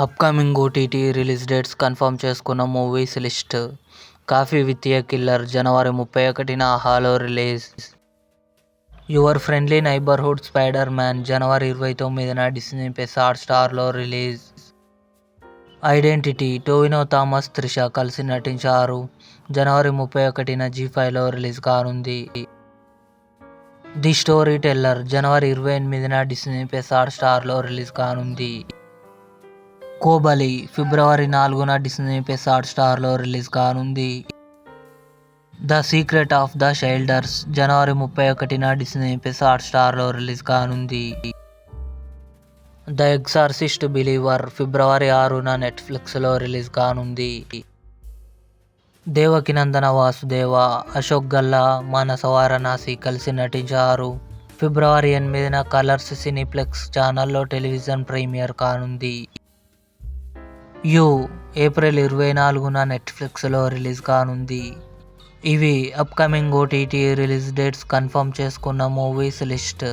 Upcoming OTT release dates confirm చేసుకున్న movies list. Coffee with a killer జనవరి 31న హాలో release. Your friendly neighbourhood Spider Man జనవరి 29న డిస్నీ ప్లస్ హాట్‌స్టార్లో రిలీజ్. ఐడెంటిటీ టొవినో థామస్, త్రిష కలిసి నటించారు. జనవరి 31న జీ5లో రిలీజ్ కానుంది. ది స్టోరీ టెల్లర్ జనవరి 28న డిస్నీ ప్లస్ హాట్‌స్టార్లో రిలీజ్ కానుంది. కోబలి ఫిబ్రవరి 4న డిస్నీ ప్లస్ హాట్‌స్టార్లో రిలీజ్ కానుంది. The secret of the Shiledars జనవరి 31న డిస్నీ ప్లస్ హాట్‌స్టార్లో రిలీజ్ కానుంది. ద ఎగ్జార్సిస్ట్ బిలీవర్ ఫిబ్రవరి 6న నెట్‌ఫ్లిక్స్లో రిలీజ్ కానుంది. దేవకినందన వాసుదేవ, అశోక్ గల్లా, మానస వారణాసి కలిసి నటించారు. ఫిబ్రవరి 8న కలర్స్ సినీప్లెక్స్ ఛానల్లో టెలివిజన్ ప్రీమియర్ కానుంది. యు ఏప్రిల్ 24న నెట్‌ఫ్లిక్స్లో రిలీజ్ కానుంది. ఇవి upcoming OTT release dates confirm చేసుకున్న మూవీస్ లిస్ట్.